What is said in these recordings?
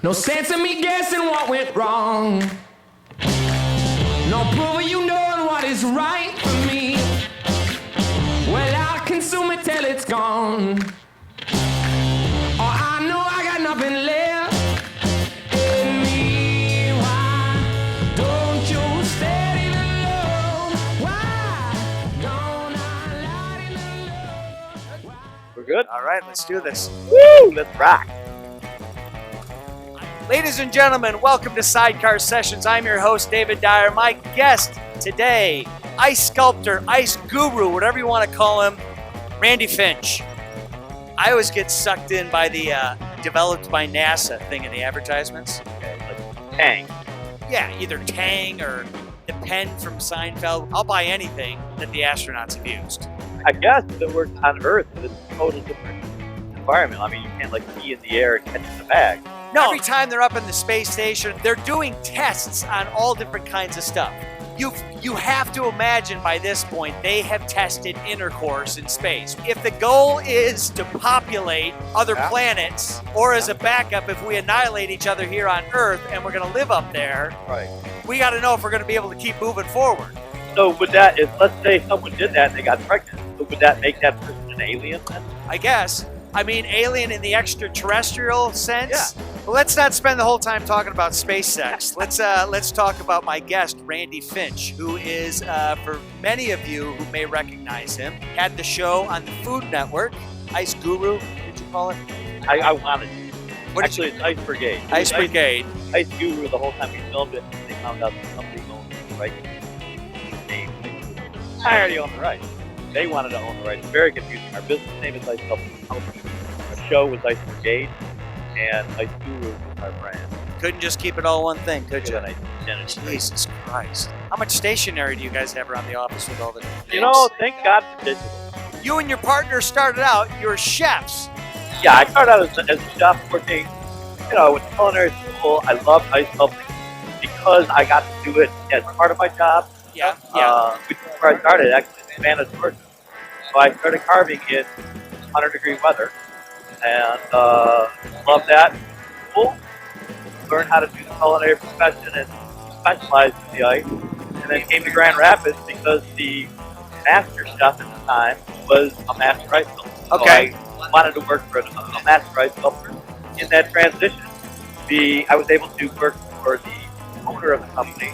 No sense in me guessing what went wrong. No proof of you knowing what is right for me. Well, I'll consume it till it's gone. Oh, I know I got nothing left in me. Why don't you steady the love? Why don't I light in the love? Why? We're good? All right, let's do this. Woo! Let's rock. Ladies and gentlemen, welcome to Sidecar Sessions. I'm your host, David Dyer. My guest today, ice sculptor, ice guru, whatever you want to call him, Randy Finch. I always get sucked in by the developed by NASA thing in the advertisements. Okay, like Tang. Yeah, either Tang or the pen from Seinfeld. I'll buy anything that the astronauts have used. I guess if it works on Earth, it's a totally different environment. I mean, you can't like be in the air and catch the bag. No, every time they're up in the space station, they're doing tests on all different kinds of stuff. You have to imagine by this point they have tested intercourse in space. If the goal is to populate other planets, or as a backup, if we annihilate each other here on Earth and we're going to live up there, Right. we got to know if we're going to be able to keep moving forward. So would that, if let's say someone did that and they got pregnant, so would that make that person an alien then? I guess. I mean, alien in the extraterrestrial sense. Yeah. But let's not spend the whole time talking about space sex. Let's talk about my guest, Randy Finch, who is, for many of you who may recognize him, had the show on the Food Network, Ice Guru, did you call it? I wanted to. What did Actually, it's Ice Brigade. Ice It was Brigade. Ice Guru the whole time we filmed it. They found out that somebody owned the rights. I already own the rights. They wanted to own the rights. Very confusing. Our business name is Ice Company. Our show was Ice Brigade, and Ice Guru was our brand. Couldn't just keep it all one thing, could you? And I finished it. Jesus Christ. How much stationery do you guys have around the office with all the You know, thank God for digital. You and your partner started out, you were chefs. Yeah, I started out as a chef working, with culinary school. I loved ice sculpting because I got to do it as part of my job. Yeah. Which is where I started, actually, in Savannah, Georgia. So I started carving in 100-degree weather and loved that. Cool. Learned how to do the culinary profession and specialized in the ice. And then came to Grand Rapids because the master chef at the time was a master ice sculptor. Okay. So I wanted to work for a master ice sculptor. In that transition, I was able to work for the owner of the company,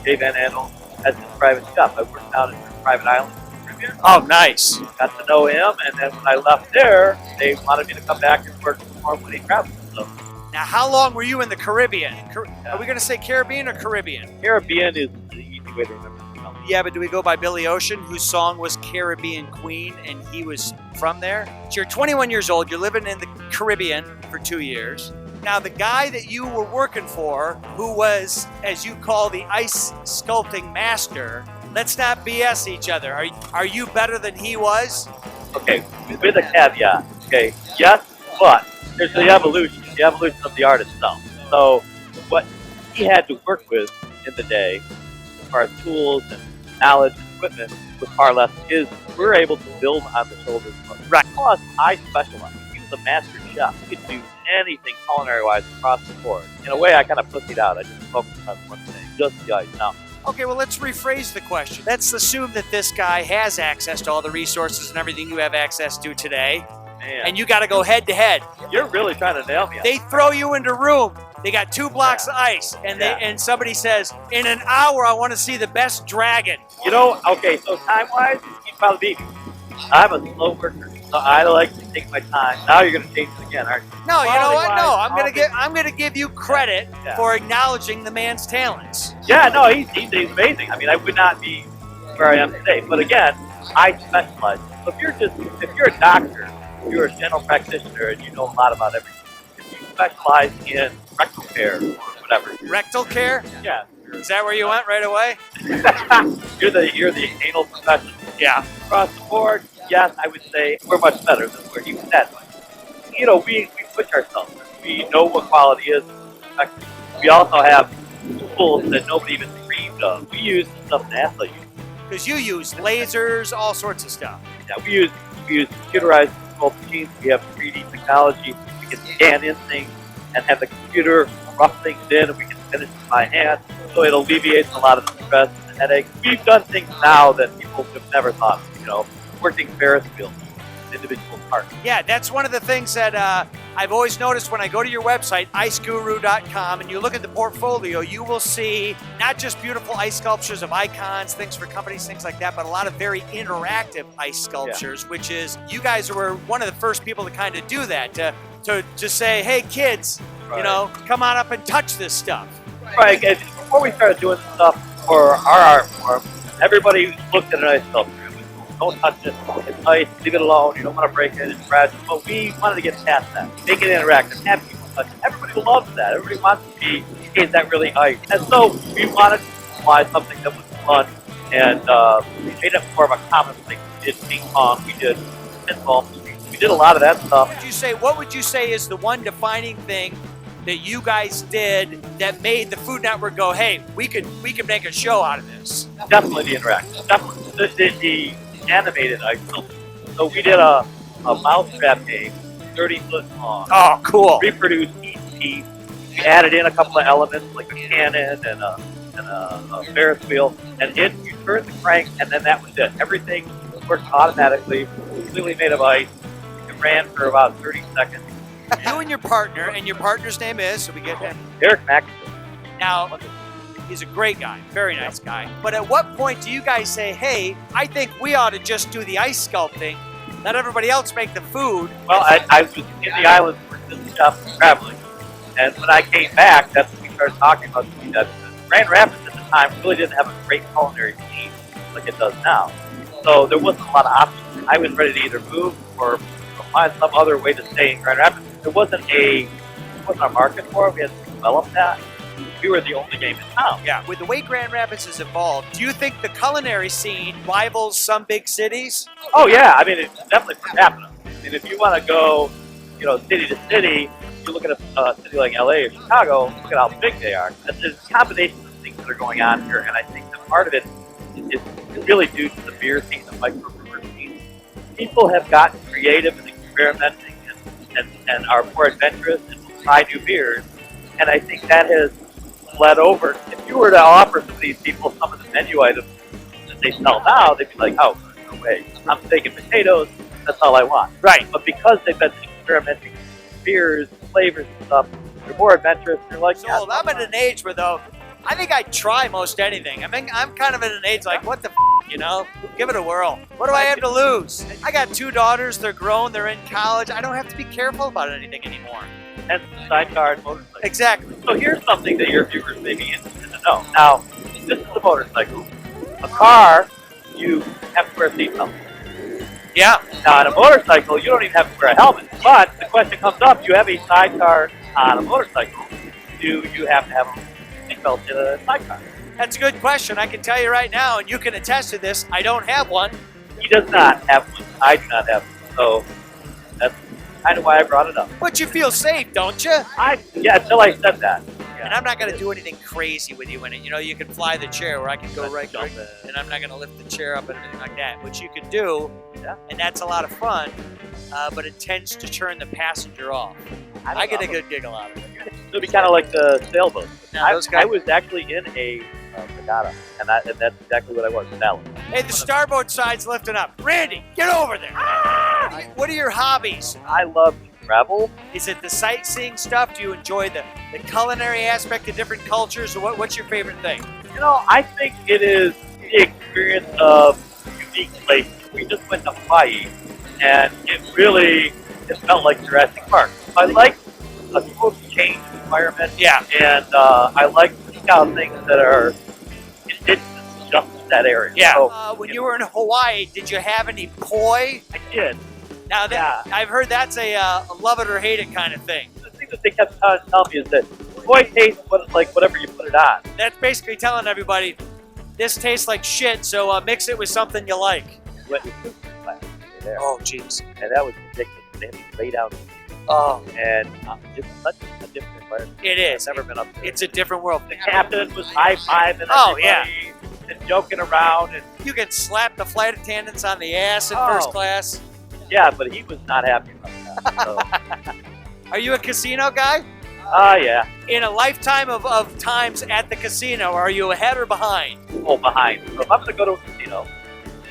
Dave Van Andel, as his private chef. I worked out in a private island in the Caribbean. Oh, nice. Got to know him, and then when I left there, they wanted me to come back and work more when he traveled. So Now, how long were you in the Caribbean? Are we going to say Caribbean or Caribbean? Caribbean is the easy way to remember. Yeah, but do we go by Billy Ocean, whose song was Caribbean Queen, and he was from there? So you're 21 years old, you're living in the Caribbean for 2 years. Now, the guy that you were working for, who was, as you call, the ice sculpting master, let's not BS each other. Are you better than he was? Okay, with a caveat. Okay, yes, but there's the evolution of the art itself. So what he had to work with in the day, as far as tools and knowledge and equipment, was far less his. We're able to build on the shoulders of. Right. Plus, I specialize. He was a master chef. He could do anything culinary-wise across the board. In a way, I kind of pussied out. I just focused on one thing, just the ice. Now, Okay, well, let's rephrase the question. Let's assume that this guy has access to all the resources and everything you have access to today, man, and you got to go head to head. you're really trying to nail me. They throw you into a room. They got 2 blocks of ice, and and somebody says, "In an hour, I want to see the best dragon." Okay, so time-wise, you'd probably beat me. I'm a slow worker, so I like to take my time. Now you're going to change it again, aren't you? No, you know what? No, Quality-wise, I'm gonna give you credit Yeah. for acknowledging the man's talents. Yeah, no, he's amazing. I mean, I would not be where I am today. But again, I specialize. So if you're a doctor, you're a general practitioner, and you know a lot about everything. If you specialize in rectal care or whatever, Rectal care? yeah, Is that where you went right away? you're the anal professional. Yeah. Across the board, yes, I would say we're much better than where he was at. We push ourselves. We know what quality is. We also have tools that nobody even dreamed of. We use the stuff NASA uses. Because you use lasers, all sorts of stuff. Yeah, we use computerized sculpt machines. We have 3D technology. We can scan in things. and have the computer rough things in, and we can finish it by hand. So it alleviates a lot of the stress and the headache. We've done things now that people have never thought of, working Ferris wheels, individual parts. Yeah, that's one of the things that I've always noticed when I go to your website, iceguru.com, and you look at the portfolio, you will see not just beautiful ice sculptures of icons, things for companies, things like that, but a lot of very interactive ice sculptures, which is, you guys were one of the first people to kind of do that, to say, hey, kids, come on up and touch this stuff. Right, and before we started doing stuff for our art form, everybody looked at an ice sculpture. Don't touch it. It's ice. Leave it alone. You don't want to break it. It's fragile. But we wanted to get past that. Make it interactive. Have people touch it. Everybody loves that. Everybody wants to be, is that really ice? And so we wanted to apply something that was fun, and we made it more of a common thing. We did ping pong. We did pinball. We did a lot of that stuff. What would you say is the one defining thing that you guys did that made the Food Network go, hey, we could make a show out of this? Definitely the interactive. Definitely the animated ice sculpture. So we did a mousetrap game, 30 foot long. Oh, cool. Reproduced each piece. We added in a couple of elements like a cannon and a Ferris wheel, and you turned the crank, and then that was it. Everything worked automatically, completely made of ice. It ran for about 30 seconds. You and your partner, and your partner's name is, so we get him. Eric Maxwell. Now, he's a great guy, very nice guy. But at what point do you guys say, hey, I think we ought to just do the ice sculpting, let everybody else make the food? Well, I was in the islands for this stuff traveling, and when I came back, that's when we started talking about doing that. Grand Rapids at the time really didn't have a great culinary scene like it does now. So there wasn't a lot of options. I was ready to either move or find some other way to stay in Grand Rapids. There wasn't a market for it. We had to develop that. We were the only game in town. Yeah. With the way Grand Rapids has evolved, do you think the culinary scene rivals some big cities? Oh yeah, I mean it's definitely per capita. I mean if you want to go, city to city, you look at a city like LA or Chicago, look at how big they are. There's a combination of things that are going on here, and I think that part of it is really due to the beer scene, the microbrewer scene. People have gotten creative and experimenting and are more adventurous and will try new beers, and I think that has bled over. If you were to offer some of these people some of the menu items that they sell now, they'd be like, oh, no way. I'm steak and potatoes, that's all I want. Right. But because they've been experimenting with beers, flavors and stuff, they're more adventurous. They're like, so I'm at an age where, though, I think I'd try most anything. I mean, I'm kind of at an age like, what the give it a whirl. What do I have to lose? I got 2 daughters, they're grown, they're in college. I don't have to be careful about anything anymore. And sidecar and motorcycle. Exactly. So here's something that your viewers may be interested to know. Now, this is a motorcycle. A car, you have to wear a seatbelt. Yeah. Now, on a motorcycle, you don't even have to wear a helmet. But the question comes up, you have a sidecar on a motorcycle. Do you have to have a seatbelt in a sidecar? That's a good question. I can tell you right now, and you can attest to this, I don't have one. He does not have one. I do not have one. So that's kind of why I brought it up. But you feel safe, don't you? Yeah, until I said that. Yeah. And I'm not going to do anything crazy with you in it. You can fly the chair where I can go right, and I'm not going to lift the chair up and anything like that, which you can do, and that's a lot of fun, but it tends to turn the passenger off. I get a good giggle out of it. It'll be kind of like the sailboat. Now, I was actually in a regatta, and that's exactly what I was, sailing. Hey, the starboard side's lifting up. Randy, get over there. What are your hobbies? I love to travel. Is it the sightseeing stuff? Do you enjoy the culinary aspect of different cultures? Or what's your favorite thing? I think it is the experience of unique places. We just went to Hawaii, and it felt like Jurassic Park. I like a total change environment. Yeah. And I like to seek out things that are indigenous just to that area. Yeah. So, when you were in Hawaii, did you have any poi? I did. Now, I've heard that's a love it or hate it kind of thing. The thing that they kept telling me is that poi tastes like whatever you put it on. That's basically telling everybody, this tastes like shit, so mix it with something you like. Went with this class there. Oh, jeez. And that was ridiculous. They had me lay down. Oh. And it's such a different environment. It is. I've never been up there. It's a different world. The captain was high-fiving everybody and joking around. And you can slap the flight attendants on the ass in first class. Yeah, but he was not happy about that. So. Are you a casino guy? Yeah. In a lifetime of times at the casino, are you ahead or behind? Oh, behind. So if I'm going to go to a casino,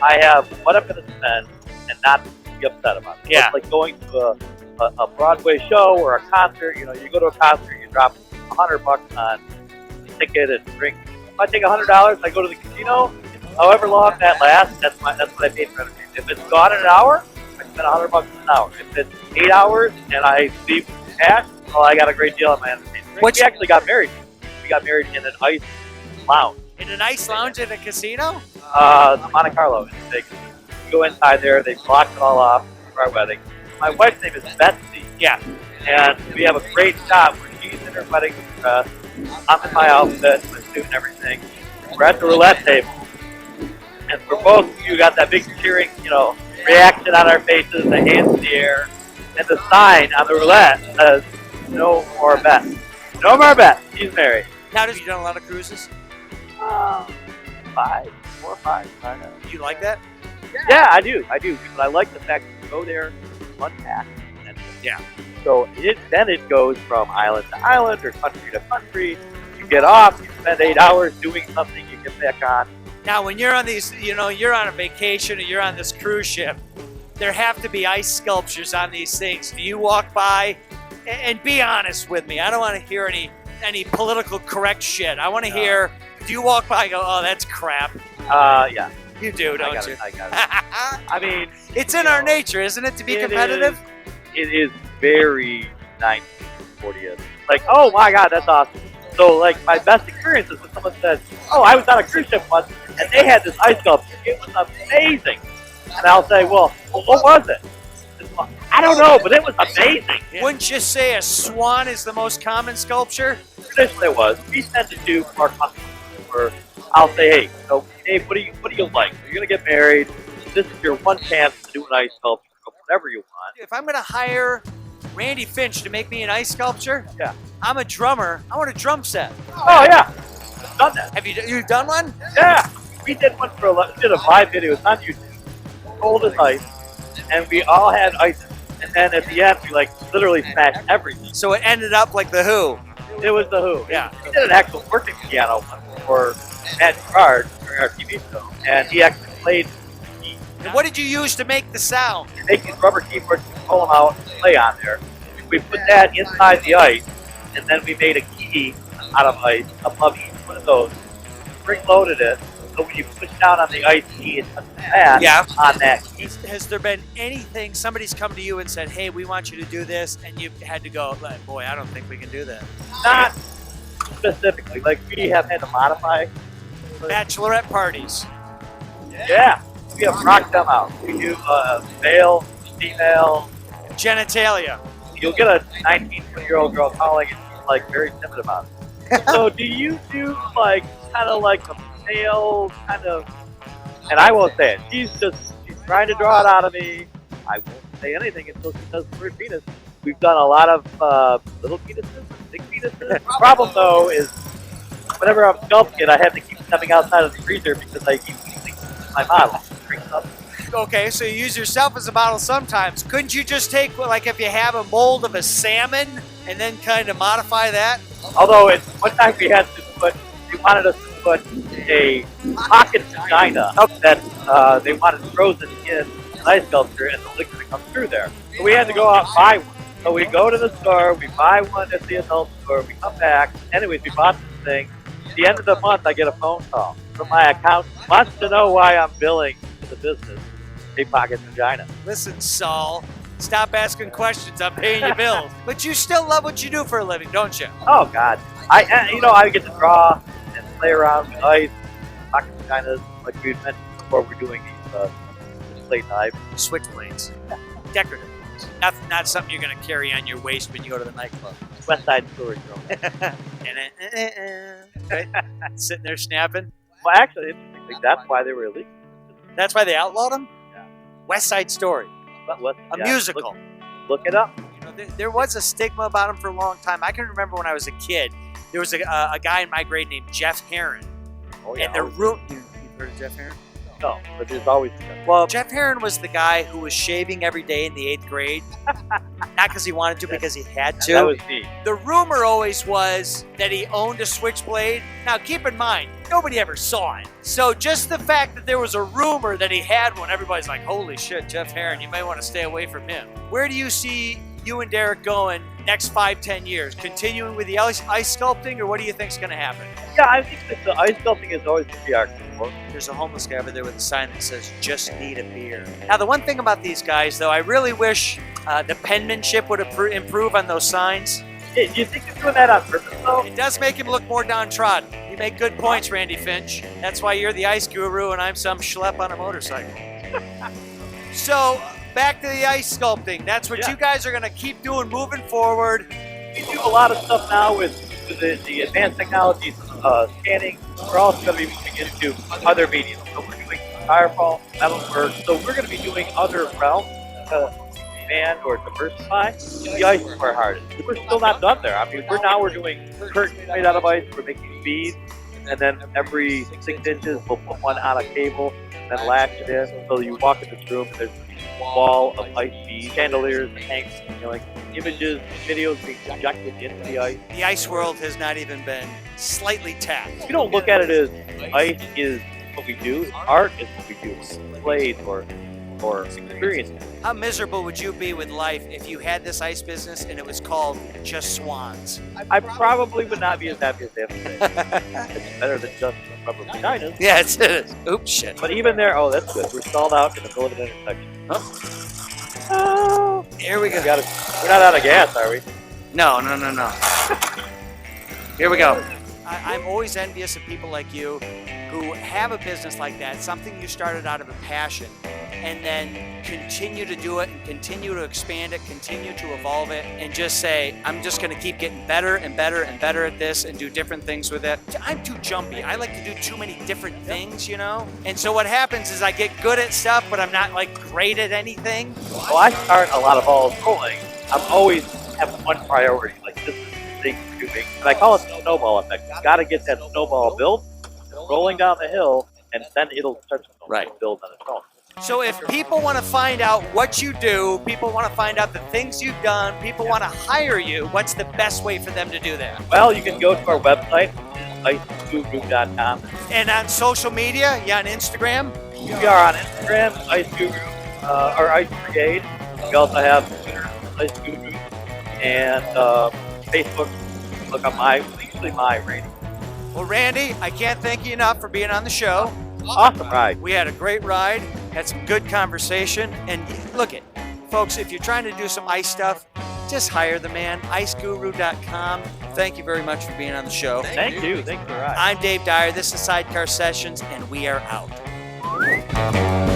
I have what I'm going to spend and not be upset about it. So Yeah. it's like going to a Broadway show or a concert. You know, you go to a concert, you drop $100 on a ticket and drink. If I take $100, I go to the casino. However long that lasts, that's what I paid for entertainment. If it's gone in an hour, I spend $100 an hour. If it's 8 hours and I leave cash, well, I got a great deal on my entertainment. What's- We actually got married. We got married in an ice lounge. In a nice lounge at a casino? Monte Carlo in Vegas. We go inside there, they blocked it all off for our wedding. My wife's name is Betsy. Yeah. And we have a great shot where she's in her wedding dress. I'm in my outfit, my suit and everything. We're at the roulette table. And for both of you got that big cheering, reaction on our faces, the hands in the air. And the sign on the roulette says, no more bets. No more bets. She's married. Now, have you done a lot of cruises? 5, 4 or 5. I know. Do you like that? Yeah, I do. But I like the fact that you go there, unpack, and Yeah. So then it goes from island to island or country to country. You get off, you spend 8 hours doing something, you get back on. Now, when you're on these, you're on a vacation or you're on this cruise ship, there have to be ice sculptures on these things. Do you walk by, and be honest with me, I don't want to hear any political correct shit. I want to hear, do you walk by and go, oh, that's crap? Yeah. You do, don't you? I got it. I mean, It's in our nature, isn't it, to be competitive? It is very 1940s. Like, oh my God, that's awesome. So, like, my best experience is when someone says, oh, I was on a cruise ship once, and they had this ice sculpture. It was amazing. And I'll say, well, what was it? I don't know, but it was amazing. Wouldn't you say a swan is the most common sculpture? Traditionally it was. We tend to do our customers where I'll say, hey, so Dave, what do you like? You're gonna get married. This is your one chance to do an ice sculpture of whatever you want. If I'm going to hire Randy Finch to make me an ice sculpture, Yeah. I'm a drummer. I want a drum set. Oh yeah, I've done that. Have you done one? Yeah, we did one for did a live video. It's on YouTube. Cold as ice, and we all had ice. And then at the end, we literally smashed everything. So it ended up like the Who. It was the Who. Yeah. We did an actual working piano one for Matt Gerard during our TV show, and he actually played. And what did you use to make the sound? We make these rubber keyboards, we pull them out, and play on there. We put that inside the ice, and then we made a key out of ice above each one of those. Spring-loaded it, so when you push down on the ice key, it puts the pad on that key. Has there been anything, somebody's come to you and said, hey, we want you to do this, and you've had to go, like, boy, I don't think we can do that. Not specifically. Like, we have had to modify. Bachelorette parties. Yeah. We have rocked them out. We do male, female. Genitalia. You'll get a 19, 20-year-old girl calling and she's very timid about it. So do you do kind of like a male kind of, and I won't say it. She's trying to draw it out of me. I won't say anything until she does the word penis. We've done a lot of little penises, big penises. The problem though is whenever I'm sculpting it, I have to keep stepping outside of the freezer because I keep using my model. Okay, so you use yourself as a model sometimes. Couldn't you just take, if you have a mold of a salmon and then kind of modify that? Although one time they wanted us to put a pocket vagina that they wanted frozen in an ice sculpture and the liquid that comes through there. So we had to go out and buy one. So we go to the store, we buy one at the adult store, we come back. Anyways, we bought this thing. At the end of the month, I get a phone call from my accountant. Wants to know why I'm billing to the business a pocket vagina. Listen, Saul, stop asking questions. I'm paying your bills. But you still love what you do for a living, don't you? Oh God, I get to draw and play around with ice, pocket vaginas, like we mentioned before. We're doing these plate knives, Switchblades. Decorative ones. Not something you're going to carry on your waist when you go to the nightclub. West Side Story girl. Right? Sitting there snapping. Well, actually, interestingly, that's why they were illegal. That's why they outlawed them? Yeah. West Side Story. A musical. Look it up. There was a stigma about them for a long time. I can remember when I was a kid, there was a guy in my grade named Jeff Herron. Oh, yeah. And the room. You've heard of Jeff Herron? No, but there's always. Well, Jeff Heron was the guy who was shaving every day in the 8th grade. Not because he wanted to, because he had to. That was me. The rumor always was that he owned a switchblade. Now, keep in mind, nobody ever saw it. So just the fact that there was a rumor that he had one, everybody's like, holy shit, Jeff Heron, you may want to stay away from him. Where do you see you and Derek going next 5-10 years? Continuing with the ice sculpting, or what do you think's going to happen? Yeah, I think that the ice sculpting is always going to be our core. There's a homeless guy over there with a sign that says, just need a beer. Now, the one thing about these guys, though, I really wish the penmanship would improve on those signs. Do you think they're doing that on purpose, though? It does make him look more downtrodden. You make good points, Randy Finch. That's why you're the ice guru and I'm some schlep on a motorcycle. So, back to the ice sculpting. That's what you guys are going to keep doing moving forward. We do a lot of stuff now with the advanced technologies, scanning. We're also going to be moving into other mediums. So we're doing styrofoam, metalwork. So we're going to be doing other realms to expand or diversify the ice is our hardest. We're still not done there. I mean, we're doing curtains made out of ice. We're making beads. And then every 6 inches, we'll put one on a cable and then latch it in. So you walk in this room and there's a wall of ice beads, chandeliers, tanks, images, videos being projected into the ice. The ice world has not even been slightly tapped. We don't look at it as ice is what we do. Art is what we do. Plays or experiences. How miserable would you be with life if you had this ice business and it was called just Swans? I probably would not be as happy as they have today. It's better than just rubber vaginas. Yeah, it is. Oops, shit. But even there, oh, that's good. We're stalled out in the middle of an intersection. Oh. Here we go. We're not out of gas, are we? No. Here we go. I'm always envious of people like you who have a business like that, something you started out of a passion, and then continue to do it and continue to expand it, continue to evolve it, and just say, I'm just going to keep getting better and better and better at this and do different things with it. I'm too jumpy. I like to do too many different things, And so what happens is I get good at stuff, but I'm not like great at anything. Well, I start a lot of balls rolling. I'm always having one priority, like this is the thing we're doing. And I call it the snowball effect. You got to get that snowball built, rolling down the hill, and then it'll start to build on its own. So if people want to find out what you do, people want to find out the things you've done, people want to hire you, what's the best way for them to do that? Well, you can go to our website, iceguru.com. And on social media, you on Instagram? We are on Instagram, Ice Guru, or Ice Brigade. We also have Twitter, Ice Guru, and Facebook. Look on usually my rating. Well, Randy, I can't thank you enough for being on the show. Awesome ride. We had a great ride, had some good conversation, and look it, folks, if you're trying to do some ice stuff, just hire the man, iceguru.com. Thank you very much for being on the show. Thank you. Thanks for the ride. I'm Dave Dyer. This is Sidecar Sessions, and we are out.